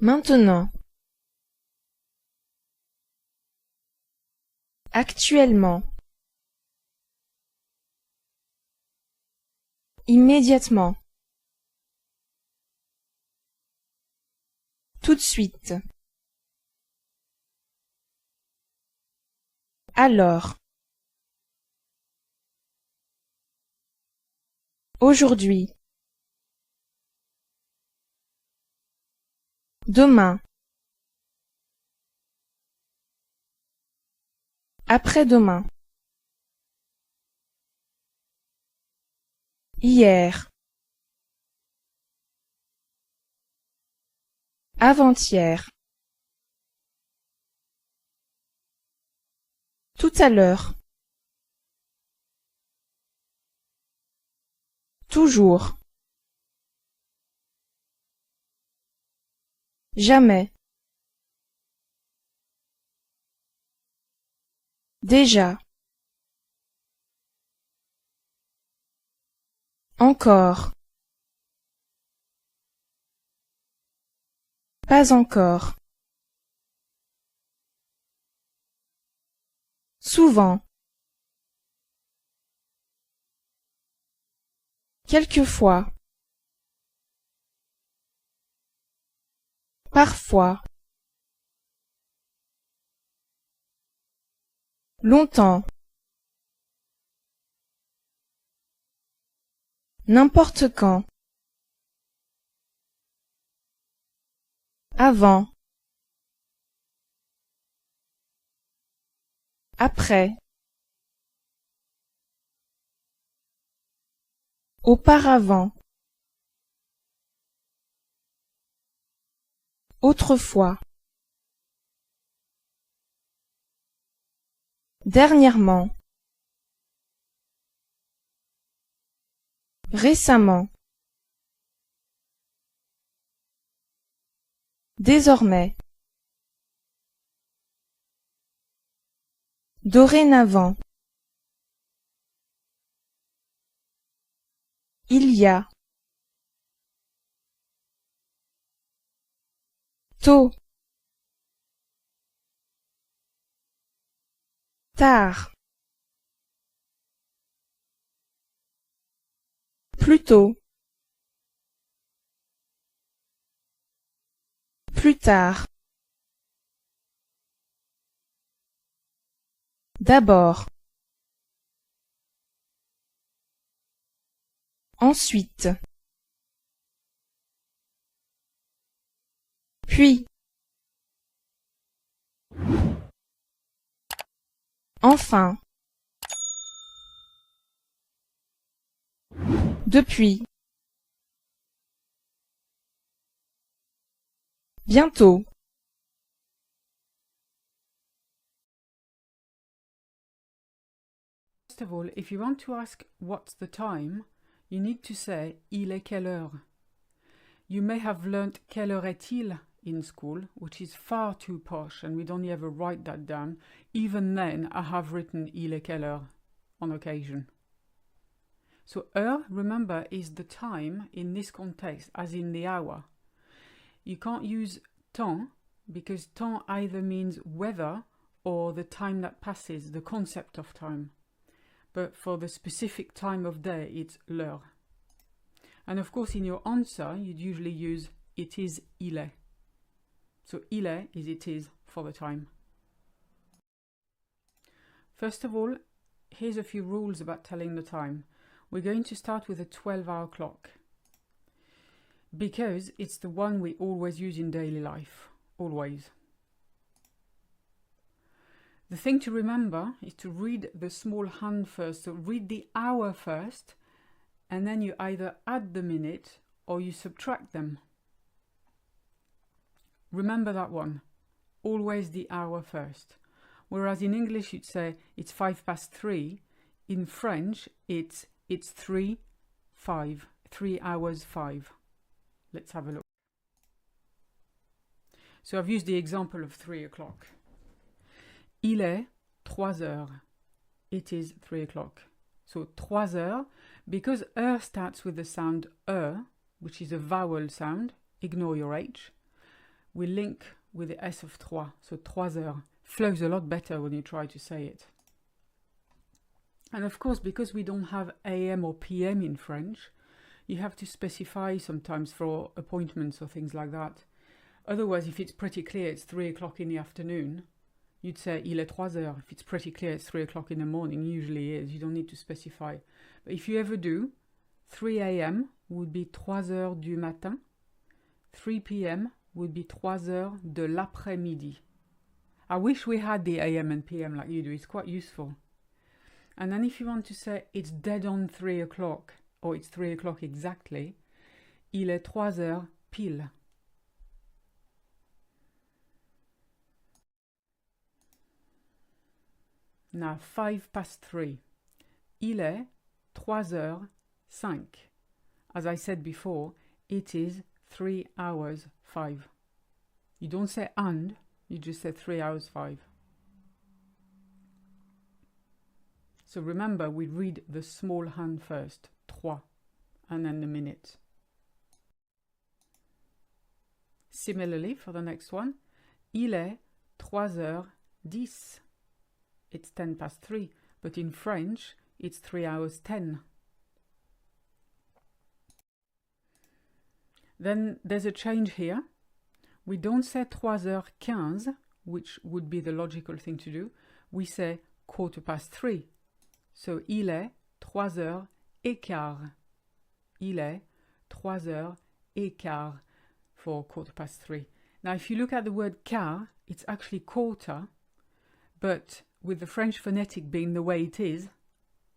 Maintenant. Actuellement. Immédiatement. Tout de suite. Alors. Aujourd'hui. Demain. Après-demain. Hier. Avant-hier. Tout à l'heure. Toujours. Jamais. Déjà. Encore. Pas encore. Souvent. Quelquefois. Parfois. Longtemps. N'importe quand. Avant. Après. Auparavant. Autrefois. Dernièrement. Récemment. Désormais. Dorénavant. Il y a. Tôt. Tard. Plus tôt. Plus tard. D'abord. Ensuite. Puis. Enfin. Depuis. Bientôt. First of all, if you want to ask what's the time, you need to say il est quelle heure. You may have learnt quelle heure est-il in school, which is far too posh and we'd only ever write that down. Even then, I have written il est quelle heure on occasion. So heure, remember, is the time in this context, as in the hour. You can't use temps because temps either means weather or the time that passes, the concept of time. But for the specific time of day, it's l'heure. And of course, in your answer, you'd usually use it is, il est. So il est is it is for the time. First of all, here's a few rules about telling the time. We're going to start with a 12-hour clock because it's the one we always use in daily life, always. The thing to remember is to read the small hand first, so read the hour first, and then you either add the minute or you subtract them. Remember that one, always the hour first. Whereas in English you'd say it's 3:05, in French it's 3:05, 3 hours 5. Let's have a look. So I've used the example of 3 o'clock. Il est 3 heures. It is 3 o'clock. So 3 heures, because heure starts with the sound which is a vowel sound, ignore your H, we link with the S of 3, so 3 heures. Flows a lot better when you try to say it. And of course, because we don't have AM or PM in French, you have to specify sometimes for appointments or things like that. Otherwise, if it's pretty clear it's 3 o'clock in the afternoon, you'd say il est 3 heures. If it's pretty clear it's 3 o'clock in the morning, usually is. You don't need to specify. But if you ever do, 3 a.m. would be 3 heures du matin. 3 p.m. would be 3 heures de l'après-midi. I wish we had the AM and PM like you do. It's quite useful. And then if you want to say it's dead on 3 o'clock, or it's 3 o'clock exactly, il est 3 heures pile. Now 5 past 3. Il est 3 heures 5. As I said before, it is 3 hours 5. You don't say and, you just say 3 hours 5. So remember, we read the small hand first, 3, and then the minute. Similarly, for the next one, il est 3 heures 10. It's 10 past 3, but in French, it's 3 hours 10. Then there's a change here. We don't say 3 heures 15, which would be the logical thing to do. We say 3:15. So, il est 3 heures et quart. Il est 3 heures et quart for 3:15. Now, if you look at the word quart, it's actually quarter, but with the French phonetic being the way it is,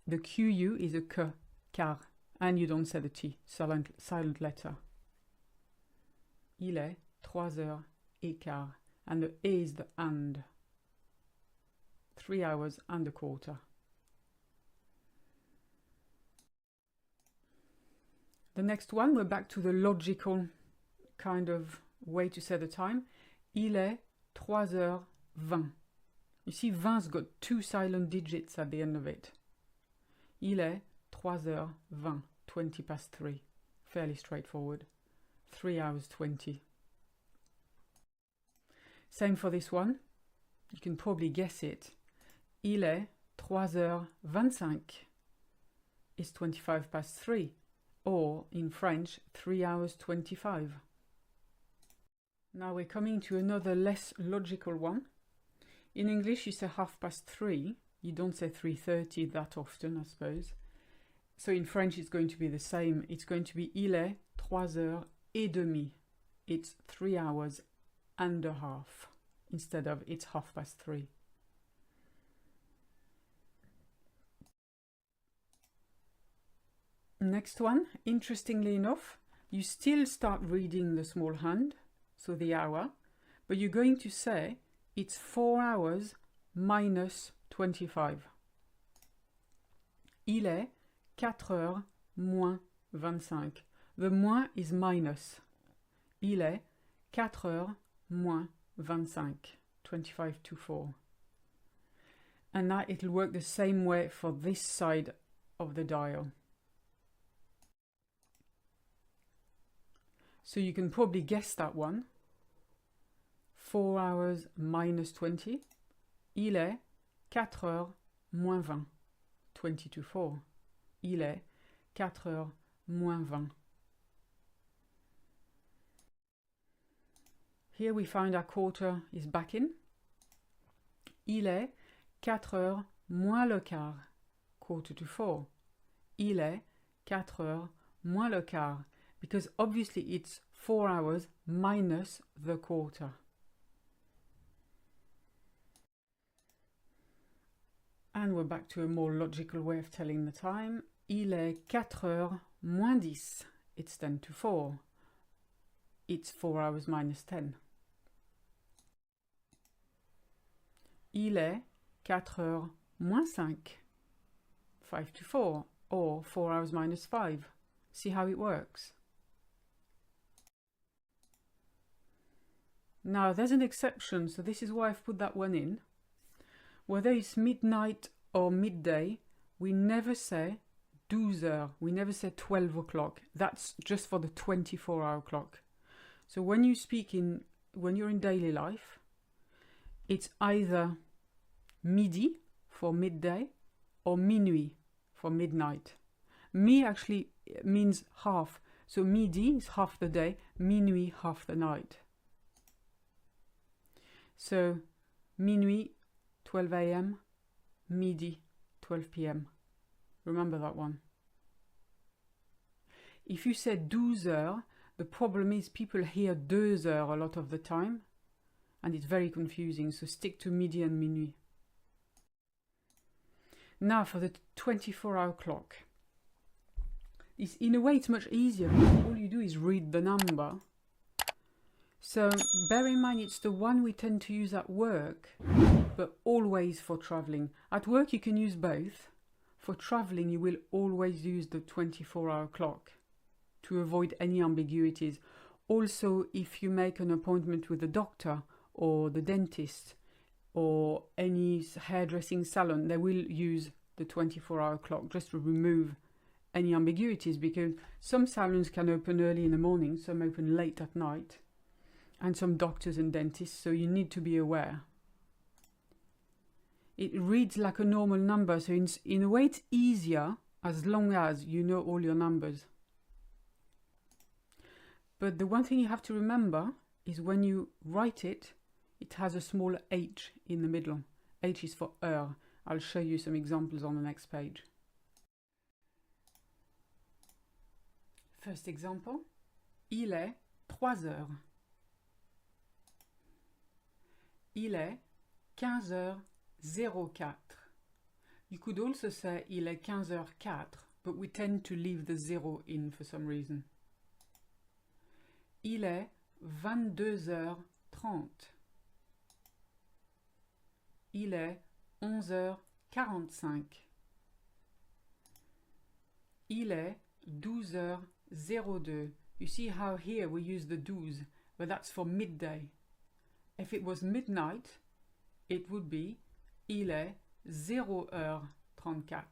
the QU is a K, quart, and you don't say the T, silent letter. Il est 3 heures et quart, and the A is the and. 3 hours and a quarter. The next one, we're back to the logical kind of way to say the time. Il est 3 heures 20. You see, 20's got 2 silent digits at the end of it. Il est 3 heures 20, 20 past 3. Fairly straightforward. 3 hours 20. Same for this one. You can probably guess it. Il est 3 heures 25. It's 25 past 3. Or, in French, 3 hours 25. Now we're coming to another less logical one. In English, you say 3:30. You don't say 3:30 that often, I suppose. So in French, it's going to be the same. It's going to be il est 3 heures et demie. It's 3 hours and a half, instead of it's 3:30. Next one, interestingly enough, you still start reading the small hand, so the hour, but you're going to say it's 4 hours minus 25. Il est 4 heures moins 25. The moins is minus. Il est 4 heures moins 25. 25 to 4. And now it'll work the same way for this side of the dial. So you can probably guess that one. 4 hours minus 20. Il est 4 heures moins 20. 20 to 4. Il est 4 heures moins 20. Here we find our quarter is back in. Il est 4 heures moins le quart. Quarter to 4. Il est 4 heures moins le quart. Because obviously it's 4 hours minus the quarter. And we're back to a more logical way of telling the time. Il est 4 heures moins 10. It's 10 to 4. It's 4 hours minus 10. Il est 4 heures moins 5. 5 to 4. Or 4 hours minus 5. See how it works? Now, there's an exception, so this is why I've put that one in. Whether it's midnight or midday, we never say 12 heures. We never say 12 o'clock. That's just for the 24-hour clock. So when you speak in when you're in daily life, it's either midi for midday or minuit for midnight. Mi actually means half. So midi is half the day, minuit half the night. So minuit, 12 a.m., midi, 12 p.m. Remember that one. If you say 12 heures, the problem is people hear 2 heures a lot of the time, and it's very confusing, so stick to midi and minuit. Now for the 24-hour clock. In a way, it's much easier. All you do is read the number. So bear in mind, it's the one we tend to use at work, but always for traveling. At work, you can use both. For traveling, you will always use the 24-hour clock to avoid any ambiguities. Also, if you make an appointment with the doctor or the dentist or any hairdressing salon, they will use the 24-hour clock just to remove any ambiguities, because some salons can open early in the morning, some open late at night, and some doctors and dentists, so you need to be aware. It reads like a normal number, so in a way it's easier as long as you know all your numbers. But the one thing you have to remember is when you write it, it has a small h in the middle. H is for heure. I'll show you some examples on the next page. First example, il est 3 heures. Il est 15h04. You could also say il est 15h04, but we tend to leave the 0 in for some reason. Il est 22h30. Il est 11h45. Il est 12h02. You see how here we use the 12, but that's for midday. If it was midnight, it would be il est 0h34.